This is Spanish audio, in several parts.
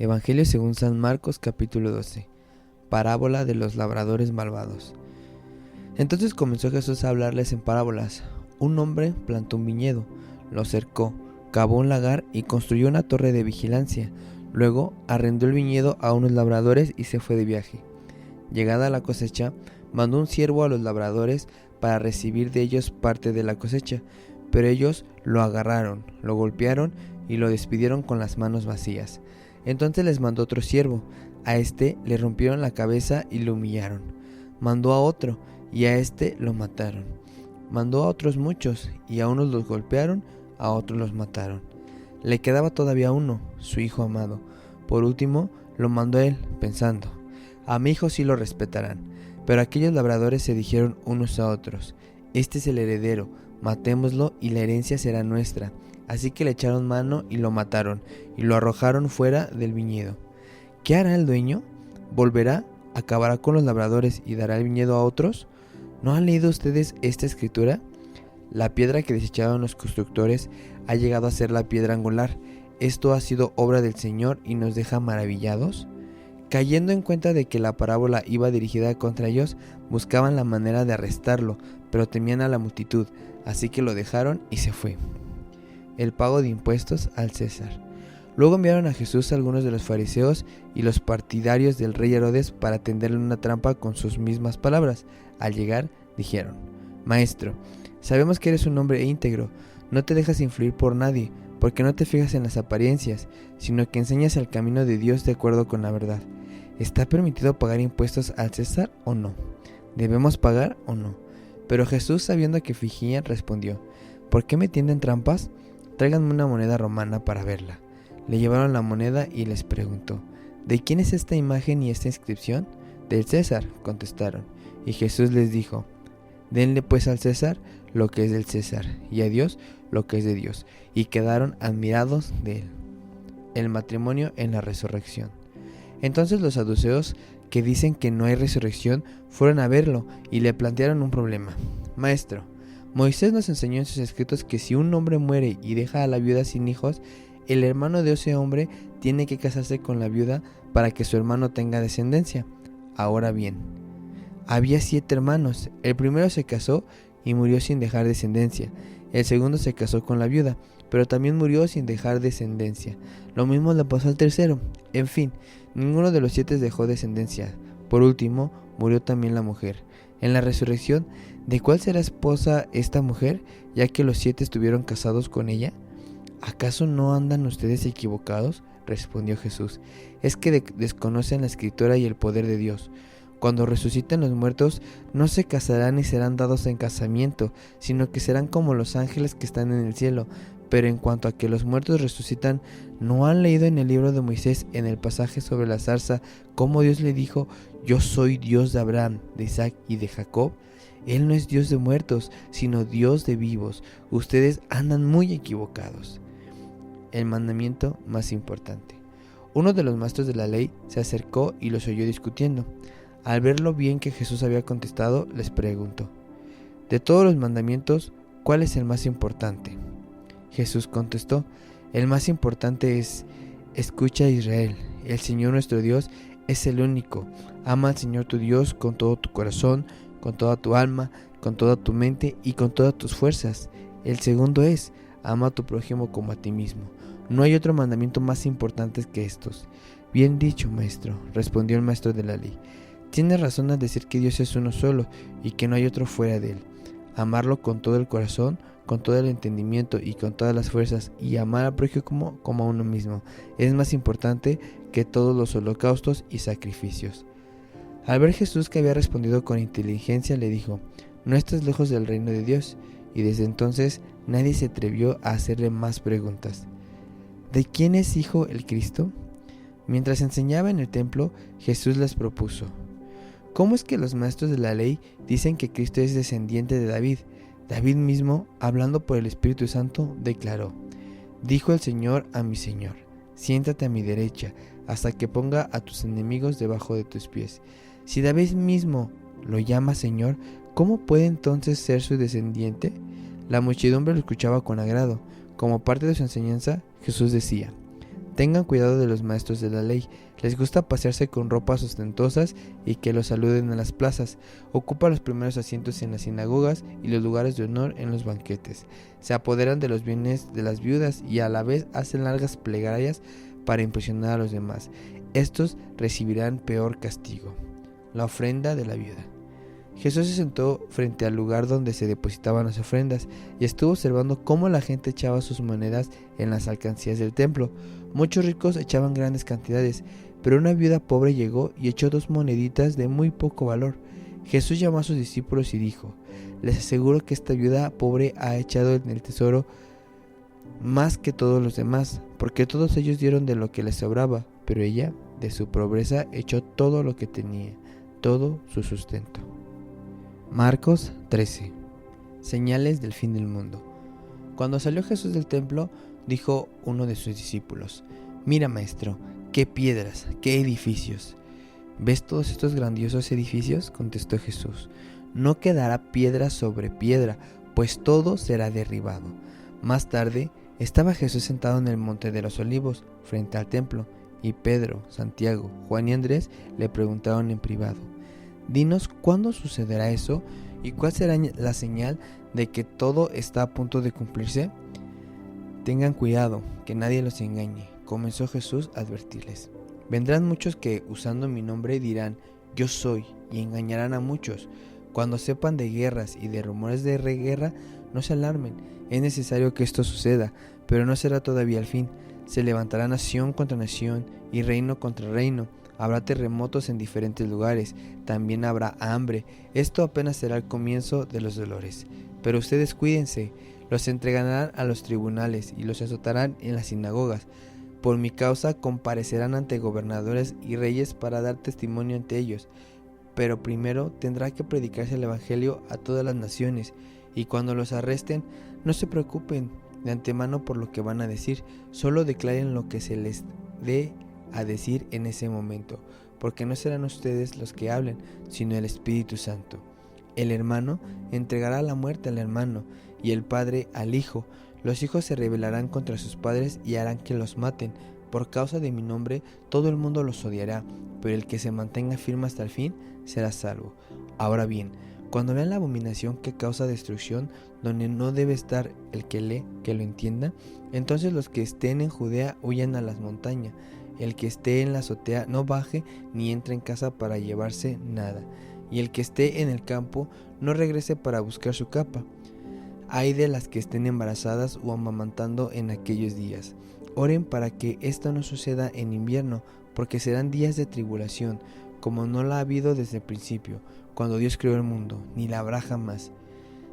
Evangelio según San Marcos capítulo 12. Parábola de los labradores malvados. Entonces comenzó Jesús a hablarles en parábolas. Un hombre plantó un viñedo, lo cercó, cavó un lagar y construyó una torre de vigilancia. Luego arrendó el viñedo a unos labradores y se fue de viaje. Llegada la cosecha, mandó un siervo a los labradores para recibir de ellos parte de la cosecha, pero ellos lo agarraron, lo golpearon y lo despidieron con las manos vacías. Entonces les mandó otro siervo, a este le rompieron la cabeza y lo humillaron. Mandó a otro, y a este lo mataron. Mandó a otros muchos, y a unos los golpearon, a otros los mataron. Le quedaba todavía uno, su hijo amado. Por último lo mandó a él, pensando: a mi hijo sí lo respetarán. Pero aquellos labradores se dijeron unos a otros: este es el heredero, matémoslo y la herencia será nuestra. Así que le echaron mano y lo mataron, y lo arrojaron fuera del viñedo. ¿Qué hará el dueño? ¿Volverá, acabará con los labradores y dará el viñedo a otros? ¿No han leído ustedes esta escritura? La piedra que desecharon los constructores ha llegado a ser la piedra angular. Esto ha sido obra del Señor y nos deja maravillados. Cayendo en cuenta de que la parábola iba dirigida contra ellos, buscaban la manera de arrestarlo, pero temían a la multitud, así que lo dejaron y se fue. El pago de impuestos al César. Luego enviaron a Jesús a algunos de los fariseos y los partidarios del rey Herodes para tenderle una trampa con sus mismas palabras. Al llegar, dijeron: Maestro, sabemos que eres un hombre íntegro, no te dejas influir por nadie, porque no te fijas en las apariencias, sino que enseñas el camino de Dios de acuerdo con la verdad. ¿Está permitido pagar impuestos al César o no? ¿Debemos pagar o no? Pero Jesús, sabiendo que fingían, respondió: ¿por qué me tienden trampas? Tráiganme una moneda romana para verla. Le llevaron la moneda y les preguntó: ¿de quién es esta imagen y esta inscripción? Del César, contestaron. Y Jesús les dijo: denle pues al César lo que es del César, y a Dios lo que es de Dios. Y quedaron admirados de él. El matrimonio en la resurrección. Entonces los saduceos, que dicen que no hay resurrección, fueron a verlo y le plantearon un problema. Maestro, Moisés nos enseñó en sus escritos que si un hombre muere y deja a la viuda sin hijos, el hermano de ese hombre tiene que casarse con la viuda para que su hermano tenga descendencia. Ahora bien, había 7 hermanos. El primero se casó y murió sin dejar descendencia. El segundo se casó con la viuda, pero también murió sin dejar descendencia. Lo mismo le pasó al tercero. En fin, ninguno de los 7 dejó descendencia. Por último, murió también la mujer. En la resurrección, ¿de cuál será esposa esta mujer, ya que los 7 estuvieron casados con ella? ¿Acaso no andan ustedes equivocados? Respondió Jesús. Es que desconocen la escritura y el poder de Dios. Cuando resuciten los muertos, no se casarán ni serán dados en casamiento, sino que serán como los ángeles que están en el cielo. Pero en cuanto a que los muertos resucitan, ¿no han leído en el libro de Moisés, en el pasaje sobre la zarza, cómo Dios le dijo: yo soy Dios de Abraham, de Isaac y de Jacob? Él no es Dios de muertos, sino Dios de vivos. Ustedes andan muy equivocados. El mandamiento más importante. Uno de los maestros de la ley se acercó y los oyó discutiendo. Al ver lo bien que Jesús había contestado, les preguntó: de todos los mandamientos, ¿cuál es el más importante? Jesús contestó: el más importante es: escucha, Israel, el Señor nuestro Dios es el único. Ama al Señor tu Dios con todo tu corazón, con toda tu alma, con toda tu mente y con todas tus fuerzas. El segundo es: ama a tu prójimo como a ti mismo. No hay otro mandamiento más importante que estos. Bien dicho, maestro, respondió el maestro de la ley. Tienes razón al decir que Dios es uno solo y que no hay otro fuera de él. Amarlo con todo el corazón, con todo el entendimiento y con todas las fuerzas, y amar al prójimo como a uno mismo es más importante que todos los holocaustos y sacrificios. Al ver Jesús que había respondido con inteligencia, le dijo: no estás lejos del reino de Dios. Y desde entonces nadie se atrevió a hacerle más preguntas. ¿De quién es hijo el Cristo? Mientras enseñaba en el templo, Jesús les propuso: ¿cómo es que los maestros de la ley dicen que Cristo es descendiente de David? David mismo, hablando por el Espíritu Santo, declaró: dijo el Señor a mi Señor: siéntate a mi derecha, hasta que ponga a tus enemigos debajo de tus pies. Si David mismo lo llama Señor, ¿cómo puede entonces ser su descendiente? La muchedumbre lo escuchaba con agrado. Como parte de su enseñanza, Jesús decía: Tengan cuidado de los maestros de la ley. Les gusta pasearse con ropas ostentosas y que los saluden en las plazas. Ocupan los primeros asientos en las sinagogas y los lugares de honor en los banquetes. Se apoderan de los bienes de las viudas y a la vez hacen largas plegarias para impresionar a los demás. Estos recibirán peor castigo. La ofrenda de la viuda. Jesús se sentó frente al lugar donde se depositaban las ofrendas y estuvo observando cómo la gente echaba sus monedas en las alcancías del templo. Muchos ricos echaban grandes cantidades, pero una viuda pobre llegó y echó 2 moneditas de muy poco valor. Jesús llamó a sus discípulos y dijo: les aseguro que esta viuda pobre ha echado en el tesoro más que todos los demás, porque todos ellos dieron de lo que les sobraba, pero ella, de su pobreza, echó todo lo que tenía, todo su sustento. Marcos 13. Señales del fin del mundo. Cuando salió Jesús del templo, dijo uno de sus discípulos: mira, maestro, qué piedras, qué edificios. ¿Ves todos estos grandiosos edificios?, contestó Jesús. No quedará piedra sobre piedra, pues todo será derribado. Más tarde, estaba Jesús sentado en el monte de los Olivos, frente al templo, y Pedro, Santiago, Juan y Andrés le preguntaron en privado: dinos cuándo sucederá eso y cuál será la señal de que todo está a punto de cumplirse. Tengan cuidado, que nadie los engañe, comenzó Jesús a advertirles. Vendrán muchos que, usando mi nombre, dirán: yo soy, y engañarán a muchos. Cuando sepan de guerras y de rumores de guerra, no se alarmen. Es necesario que esto suceda, pero no será todavía el fin. Se levantará nación contra nación y reino contra reino. Habrá terremotos en diferentes lugares, también habrá hambre. Esto apenas será el comienzo de los dolores. Pero ustedes cuídense, los entregarán a los tribunales y los azotarán en las sinagogas. Por mi causa comparecerán ante gobernadores y reyes para dar testimonio ante ellos. Pero primero tendrá que predicarse el evangelio a todas las naciones, y cuando los arresten, no se preocupen de antemano por lo que van a decir, solo declaren lo que se les dé a decir en ese momento, porque no serán ustedes los que hablen, sino el Espíritu Santo. El hermano entregará la muerte al hermano, y el padre al hijo. Los hijos se rebelarán contra sus padres y harán que los maten. Por causa de mi nombre, todo el mundo los odiará, pero el que se mantenga firme hasta el fin será salvo. Ahora bien, cuando vean la abominación que causa destrucción, donde no debe estar el que lee, que lo entienda, entonces los que estén en Judea huyan a las montañas. El que esté en la azotea no baje ni entre en casa para llevarse nada, y el que esté en el campo no regrese para buscar su capa. Ay de las que estén embarazadas o amamantando en aquellos días. Oren para que esto no suceda en invierno, porque serán días de tribulación, como no la ha habido desde el principio, cuando Dios creó el mundo, ni la habrá jamás.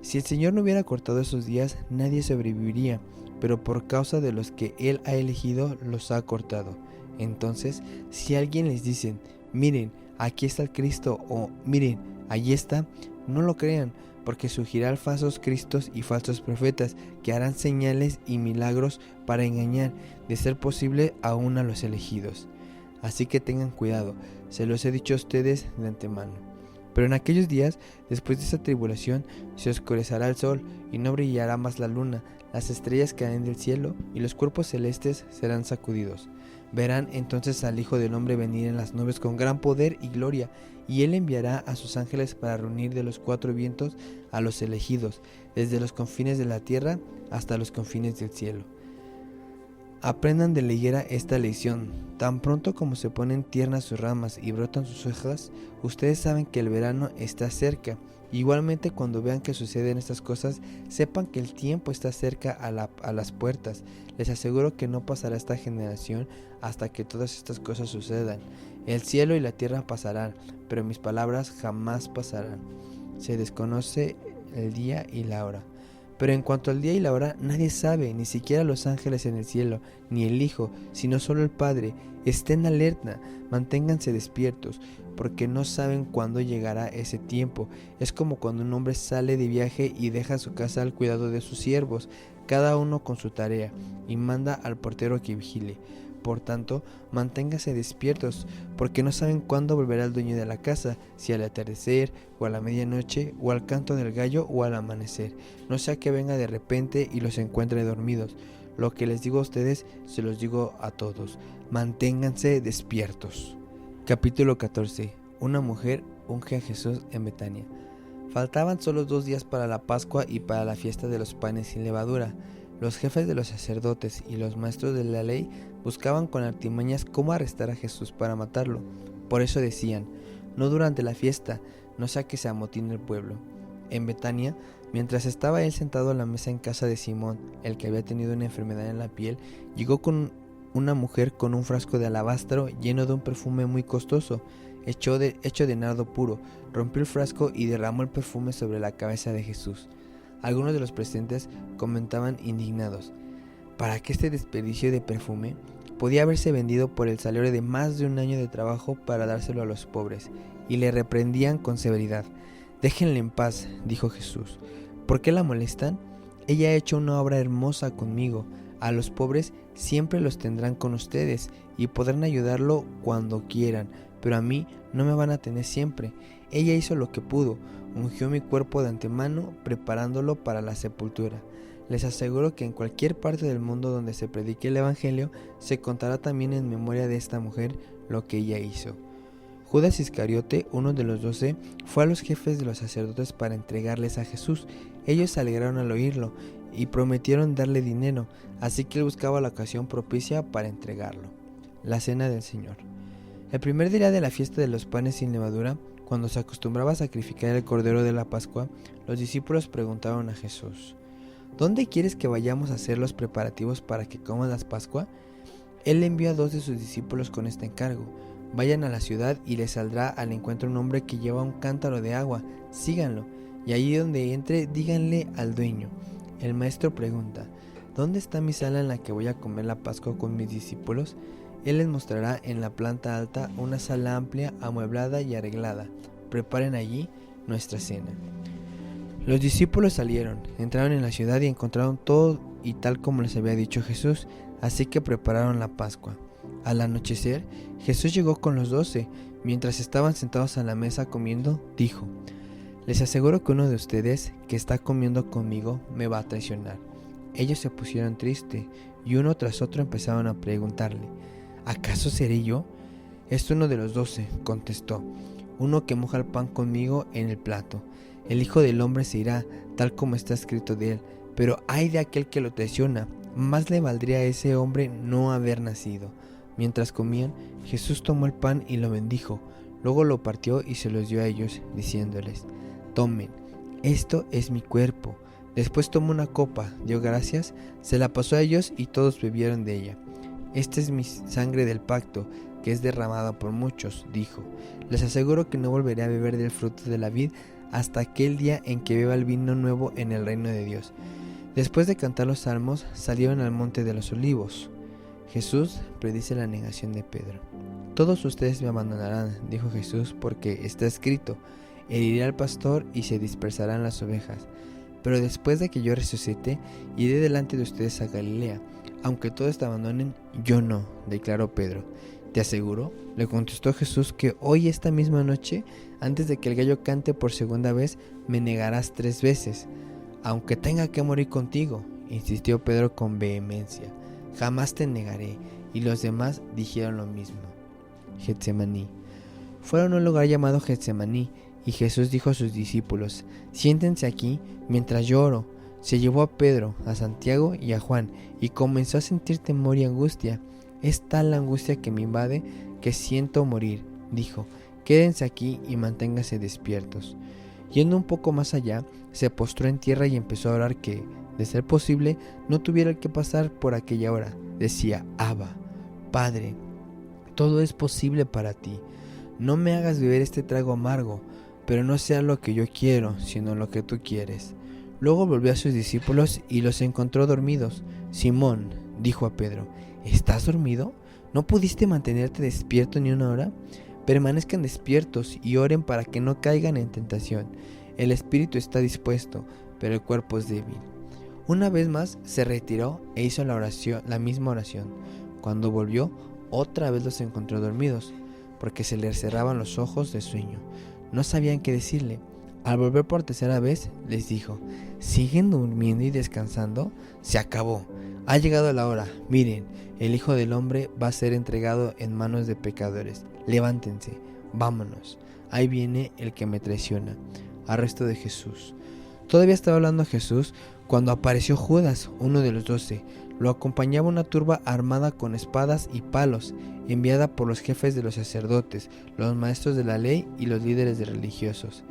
Si el Señor no hubiera cortado esos días, nadie sobreviviría, pero por causa de los que Él ha elegido, los ha cortado. Entonces, si alguien les dice: miren, aquí está el Cristo, o miren, allí está, no lo crean, porque surgirán falsos cristos y falsos profetas que harán señales y milagros para engañar, de ser posible, aún a los elegidos. Así que tengan cuidado, se los he dicho a ustedes de antemano. Pero en aquellos días, después de esa tribulación, se oscurecerá el sol y no brillará más la luna, las estrellas caerán del cielo y los cuerpos celestes serán sacudidos. Verán entonces al Hijo del Hombre venir en las nubes con gran poder y gloria, y Él enviará a sus ángeles para reunir de los 4 vientos a los elegidos, desde los confines de la tierra hasta los confines del cielo. Aprendan de la higuera esta lección: tan pronto como se ponen tiernas sus ramas y brotan sus hojas, ustedes saben que el verano está cerca. Igualmente, cuando vean que suceden estas cosas, sepan que el tiempo está cerca a las puertas. Les aseguro que no pasará esta generación hasta que todas estas cosas sucedan. El cielo y la tierra pasarán, pero mis palabras jamás pasarán. Se desconoce el día y la hora. Pero en cuanto al día y la hora, nadie sabe, ni siquiera los ángeles en el cielo, ni el Hijo, sino solo el Padre. Estén alerta, manténganse despiertos, porque no saben cuándo llegará ese tiempo. Es como cuando un hombre sale de viaje y deja su casa al cuidado de sus siervos, cada uno con su tarea, y manda al portero que vigile. Por tanto, manténganse despiertos, porque no saben cuándo volverá el dueño de la casa, si al atardecer, o a la medianoche, o al canto del gallo, o al amanecer. No sea que venga de repente y los encuentre dormidos. Lo que les digo a ustedes, se los digo a todos. Manténganse despiertos. Capítulo 14. Una mujer unge a Jesús en Betania. Faltaban solo 2 días para la Pascua y para la fiesta de los panes sin levadura. Los jefes de los sacerdotes y los maestros de la ley buscaban con artimañas cómo arrestar a Jesús para matarlo. Por eso decían: no durante la fiesta, no sea que se amotine el pueblo. En Betania, mientras estaba él sentado a la mesa en casa de Simón, el que había tenido una enfermedad en la piel, llegó con una mujer con un frasco de alabastro lleno de un perfume muy costoso, hecho de nardo puro. Rompió el frasco y derramó el perfume sobre la cabeza de Jesús. Algunos de los presentes comentaban indignados: ¿para qué este desperdicio de perfume? Podía haberse vendido por el salario de más de un año de trabajo para dárselo a los pobres. Y le reprendían con severidad. Déjenla en paz, dijo Jesús. ¿Por qué la molestan? Ella ha hecho una obra hermosa conmigo. A los pobres siempre los tendrán con ustedes y podrán ayudarlo cuando quieran, pero a mí no me van a tener siempre. Ella hizo lo que pudo, ungió mi cuerpo de antemano, preparándolo para la sepultura. Les aseguro que en cualquier parte del mundo donde se predique el Evangelio, se contará también en memoria de esta mujer lo que ella hizo. Judas Iscariote, uno de los 12, fue a los jefes de los sacerdotes para entregarles a Jesús. Ellos se alegraron al oírlo y prometieron darle dinero, así que él buscaba la ocasión propicia para entregarlo. La cena del Señor. El primer día de la fiesta de los panes sin levadura, cuando se acostumbraba a sacrificar el cordero de la Pascua, los discípulos preguntaron a Jesús: ¿dónde quieres que vayamos a hacer los preparativos para que coman la Pascua? Él envió a 2 de sus discípulos con este encargo: vayan a la ciudad y les saldrá al encuentro un hombre que lleva un cántaro de agua, síganlo, y allí donde entre díganle al dueño: el maestro pregunta, ¿dónde está mi sala en la que voy a comer la Pascua con mis discípulos? Él les mostrará en la planta alta una sala amplia, amueblada y arreglada. Preparen allí nuestra cena. Los discípulos salieron, entraron en la ciudad y encontraron todo y tal como les había dicho Jesús, así que prepararon la Pascua. Al anochecer, Jesús llegó con los 12. Mientras estaban sentados a la mesa comiendo, dijo: les aseguro que uno de ustedes que está comiendo conmigo me va a traicionar. Ellos se pusieron tristes y uno tras otro empezaron a preguntarle: ¿acaso seré yo? Es uno de los 12, contestó, uno que moja el pan conmigo en el plato. El Hijo del Hombre se irá, tal como está escrito de él, pero ay de aquel que lo traiciona, más le valdría a ese hombre no haber nacido. Mientras comían, Jesús tomó el pan y lo bendijo, luego lo partió y se los dio a ellos, diciéndoles: tomen, esto es mi cuerpo. Después tomó una copa, dio gracias, se la pasó a ellos y todos bebieron de ella. Esta es mi sangre del pacto, que es derramada por muchos, dijo. Les aseguro que no volveré a beber del fruto de la vid hasta aquel día en que beba el vino nuevo en el reino de Dios. Después de cantar los salmos, salieron al monte de los olivos. Jesús predice la negación de Pedro. Todos ustedes me abandonarán, dijo Jesús, porque está escrito: heriré al pastor y se dispersarán las ovejas. Pero después de que yo resucite, iré delante de ustedes a Galilea. Aunque todos te abandonen, yo no, declaró Pedro. Te aseguro, le contestó Jesús, que hoy, esta misma noche, antes de que el gallo cante por segunda vez, me negarás 3 veces. Aunque tenga que morir contigo, insistió Pedro con vehemencia. Jamás te negaré. Y los demás dijeron lo mismo. Getsemaní. Fueron a un lugar llamado Getsemaní, y Jesús dijo a sus discípulos: siéntense aquí mientras yo oro. Se llevó a Pedro, a Santiago y a Juan, y comenzó a sentir temor y angustia. Es tal la angustia que me invade que siento morir, dijo. Quédense aquí y manténganse despiertos. Yendo un poco más allá, se postró en tierra y empezó a orar que, de ser posible, no tuviera que pasar por aquella hora. Decía: Abba, Padre, todo es posible para ti. No me hagas beber este trago amargo, pero no sea lo que yo quiero, sino lo que tú quieres. Luego volvió a sus discípulos y los encontró dormidos. Simón, dijo a Pedro: ¿estás dormido? ¿No pudiste mantenerte despierto ni una hora? Permanezcan despiertos y oren para que no caigan en tentación. El espíritu está dispuesto, pero el cuerpo es débil. Una vez más se retiró e hizo la misma oración. Cuando volvió, otra vez los encontró dormidos, porque se les cerraban los ojos de sueño. No sabían qué decirle. Al volver por tercera vez, les dijo: ¿siguen durmiendo y descansando? Se acabó. Ha llegado la hora, miren, el Hijo del Hombre va a ser entregado en manos de pecadores. Levántense, vámonos, ahí viene el que me traiciona. Arresto de Jesús. Todavía estaba hablando Jesús cuando apareció Judas, uno de los 12. Lo acompañaba una turba armada con espadas y palos, enviada por los jefes de los sacerdotes, los maestros de la ley y los líderes religiosos.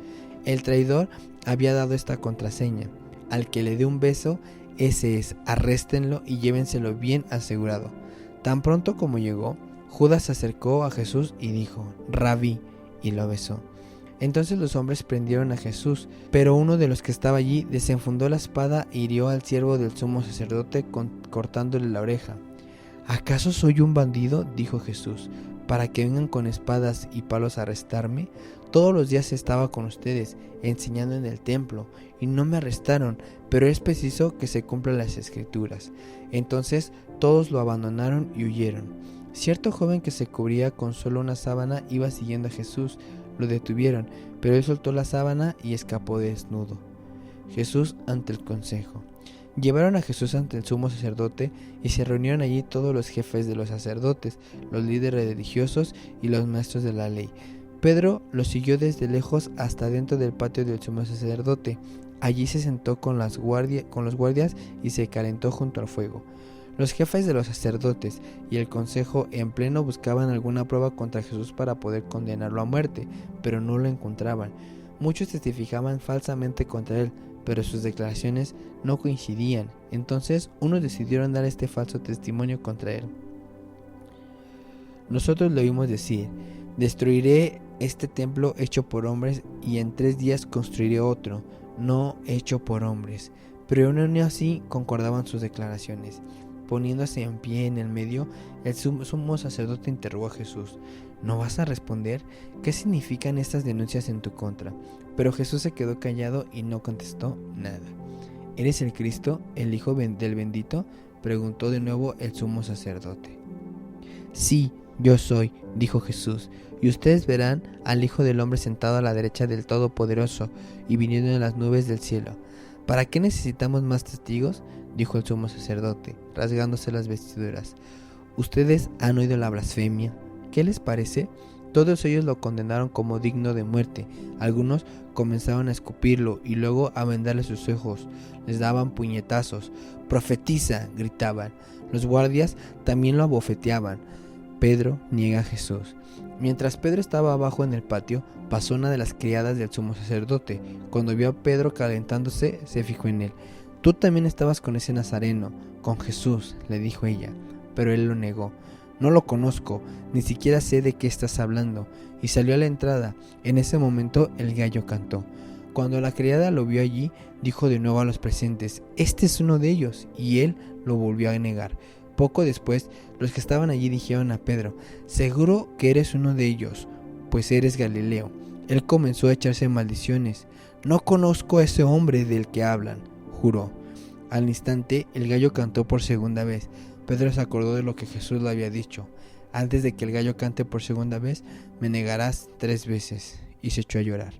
El traidor había dado esta contraseña: al que le dé un beso, ese es, arréstenlo y llévenselo bien asegurado. Tan pronto como llegó, Judas se acercó a Jesús y dijo: Rabí, y lo besó. Entonces los hombres prendieron a Jesús, pero uno de los que estaba allí desenfundó la espada e hirió al siervo del sumo sacerdote cortándole la oreja. ¿Acaso soy un bandido?, dijo Jesús, para que vengan con espadas y palos a arrestarme. Todos los días estaba con ustedes, enseñando en el templo, y no me arrestaron, pero es preciso que se cumplan las escrituras. Entonces todos lo abandonaron y huyeron. Cierto joven que se cubría con solo una sábana iba siguiendo a Jesús. Lo detuvieron, pero él soltó la sábana y escapó desnudo. Jesús ante el consejo. Llevaron a Jesús ante el sumo sacerdote y se reunieron allí todos los jefes de los sacerdotes, los líderes religiosos y los maestros de la ley. Pedro lo siguió desde lejos hasta dentro del patio del sumo sacerdote. Allí se sentó con los guardias y se calentó junto al fuego. Los jefes de los sacerdotes y el consejo en pleno buscaban alguna prueba contra Jesús para poder condenarlo a muerte, pero no lo encontraban. Muchos testificaban falsamente contra él, pero sus declaraciones no coincidían. Entonces unos decidieron dar este falso testimonio contra él. Nosotros le oímos decir: destruiré este templo hecho por hombres y en 3 días construiré otro, no hecho por hombres. Pero aún así concordaban sus declaraciones. Poniéndose en pie en el medio, el sumo sacerdote interrogó a Jesús: ¿No vas a responder? ¿Qué significan estas denuncias en tu contra? Pero Jesús se quedó callado y no contestó nada. ¿Eres el Cristo, el Hijo del Bendito?, preguntó de nuevo el sumo sacerdote. Sí, yo soy, dijo Jesús, y ustedes verán al Hijo del Hombre sentado a la derecha del Todopoderoso y viniendo en las nubes del cielo. ¿Para qué necesitamos más testigos?, dijo el sumo sacerdote, rasgándose las vestiduras. Ustedes han oído la blasfemia. ¿Qué les parece? Todos ellos lo condenaron como digno de muerte. Algunos comenzaron a escupirlo y luego a vendarle sus ojos. Les daban puñetazos. ¡Profetiza!, gritaban. Los guardias también lo abofeteaban. Pedro niega a Jesús. Mientras Pedro estaba abajo en el patio, pasó una de las criadas del sumo sacerdote. Cuando vio a Pedro calentándose, se fijó en él. Tú también estabas con ese nazareno, con Jesús, le dijo ella, pero él lo negó. No lo conozco, ni siquiera sé de qué estás hablando, y salió a la entrada. En ese momento el gallo cantó. Cuando la criada lo vio allí, dijo de nuevo a los presentes: este es uno de ellos, y él lo volvió a negar. Poco después, los que estaban allí dijeron a Pedro: seguro que eres uno de ellos, pues eres Galileo. Él comenzó a echarse maldiciones. No conozco a ese hombre del que hablan, juró. Al instante el gallo cantó por segunda vez. Pedro se acordó de lo que Jesús le había dicho: antes de que el gallo cante por segunda vez, me negarás 3 veces, y se echó a llorar.